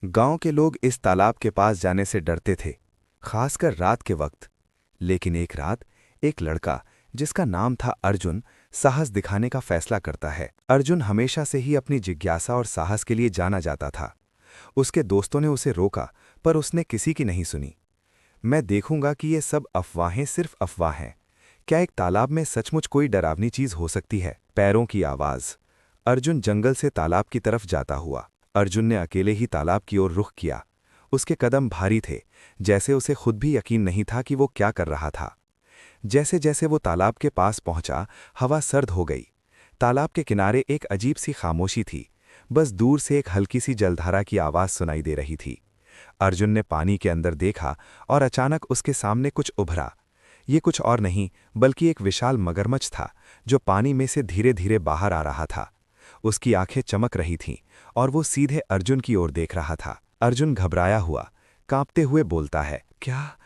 गांव के लोग इस तालाब के पास जाने से डरते थे, खासकर रात के वक्त। लेकिन एक रात एक लड़का, जिसका नाम था अर्जुन, साहस दिखाने का फैसला करता है। अर्जुन हमेशा से ही अपनी जिज्ञासा और साहस के लिए जाना जाता था। उसके दोस्तों ने उसे रोका, पर उसने किसी की नहीं सुनी। मैं देखूंगा कि ये सब अफवाहें सिर्फ अफवाह हैं। क्या एक तालाब में सचमुच कोई डरावनी चीज हो सकती है? पैरों की आवाज। अर्जुन जंगल से तालाब की तरफ जाता हुआ। अर्जुन ने अकेले ही तालाब की ओर रुख किया। उसके कदम भारी थे, जैसे उसे खुद भी यकीन नहीं था कि वो क्या कर रहा था। जैसे जैसे वो तालाब के पास पहुंचा, हवा सर्द हो गई। तालाब के किनारे एक अजीब सी खामोशी थी। बस दूर से एक हल्की सी जलधारा की आवाज सुनाई दे रही थी। अर्जुन ने पानी के अंदर देखा और अचानक उसके सामने कुछ उभरा। ये कुछ और नहीं बल्कि एक विशाल मगरमच्छ था, जो पानी में से धीरे धीरे बाहर आ रहा था। उसकी आंखें चमक रही थीं और वो सीधे अर्जुन की ओर देख रहा था। अर्जुन घबराया हुआ, कांपते हुए बोलता है, क्या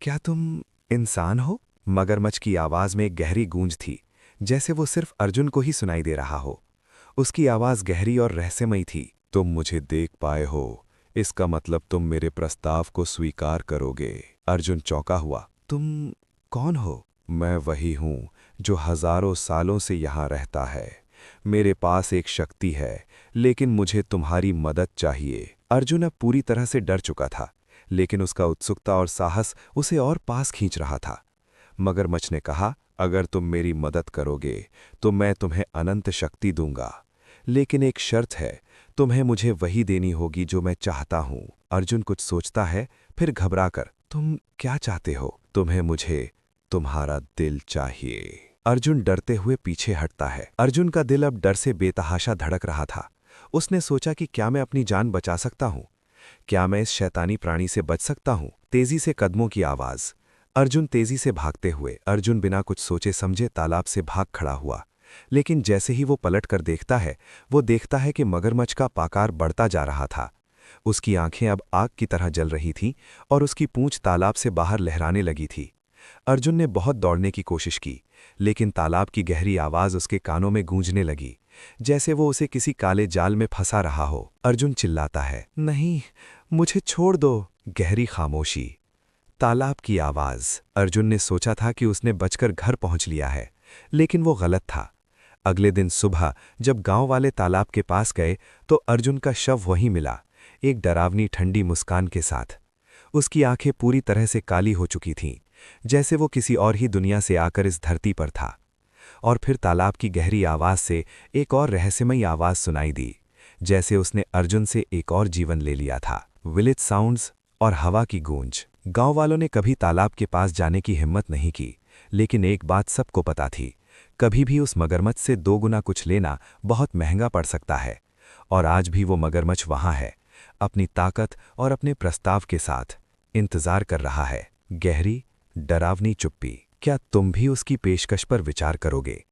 क्या तुम इंसान हो? मगरमच्छ की आवाज में एक गहरी गूंज थी, जैसे वो सिर्फ अर्जुन को ही सुनाई दे रहा हो। उसकी आवाज गहरी और रहस्यमयी थी। तुम मुझे देख पाए हो, इसका मतलब तुम मेरे प्रस्ताव को स्वीकार करोगे। अर्जुन चौंका हुआ। तुम कौन हो? मैं वही हूं जो हजारों सालों से यहां रहता है। मेरे पास एक शक्ति है, लेकिन मुझे तुम्हारी मदद चाहिए। अर्जुन अब पूरी तरह से डर चुका था, लेकिन उसका उत्सुकता और साहस उसे और पास खींच रहा था। मगरमच्छ ने कहा, अगर तुम मेरी मदद करोगे तो मैं तुम्हें अनंत शक्ति दूंगा, लेकिन एक शर्त है, तुम्हें मुझे वही देनी होगी जो मैं चाहता हूं। अर्जुन कुछ सोचता है, फिर घबराकर, तुम क्या चाहते हो? तुम्हें मुझे तुम्हारा दिल चाहिए। अर्जुन डरते हुए पीछे हटता है। अर्जुन का दिल अब डर से बेतहाशा धड़क रहा था। उसने सोचा कि क्या मैं अपनी जान बचा सकता हूं? क्या मैं इस शैतानी प्राणी से बच सकता हूं? तेजी से कदमों की आवाज। अर्जुन तेजी से भागते हुए, अर्जुन बिना कुछ सोचे समझे तालाब से भाग खड़ा हुआ। लेकिन जैसे ही वो पलट कर देखता है, वो देखता है कि मगरमच्छ का आकार बढ़ता जा रहा था। उसकी आंखें अब आग की तरह जल रही थीं और उसकी पूंछ तालाब से बाहर लहराने लगी थी। अर्जुन ने बहुत दौड़ने की कोशिश की, लेकिन तालाब की गहरी आवाज उसके कानों में गूंजने लगी, जैसे वो उसे किसी काले जाल में फंसा रहा हो। अर्जुन चिल्लाता है, नहीं, मुझे छोड़ दो। गहरी खामोशी। तालाब की आवाज। अर्जुन ने सोचा था कि उसने बचकर घर पहुंच लिया है, लेकिन वो गलत था। अगले दिन सुबह जब गांव वाले तालाब के पास गए, तो अर्जुन का शव वहीं मिला, एक डरावनी ठंडी मुस्कान के साथ। उसकी आंखें पूरी तरह से काली हो चुकी थीं, जैसे वो किसी और ही दुनिया से आकर इस धरती पर था। और फिर तालाब की गहरी आवाज से एक और रहस्यमयी आवाज सुनाई दी, जैसे उसने अर्जुन से एक और जीवन ले लिया था। विलेज साउंड्स और हवा की गूंज। गांव वालों ने कभी तालाब के पास जाने की हिम्मत नहीं की, लेकिन एक बात सबको पता थी, कभी भी उस मगरमच्छ से 2 गुना कुछ लेना बहुत महंगा पड़ सकता है। और आज भी वो मगरमच्छ वहां है, अपनी ताकत और अपने प्रस्ताव के साथ इंतजार कर रहा है। गहरी, डरावनी चुप्पी। क्या तुम भी उसकी पेशकश पर विचार करोगे?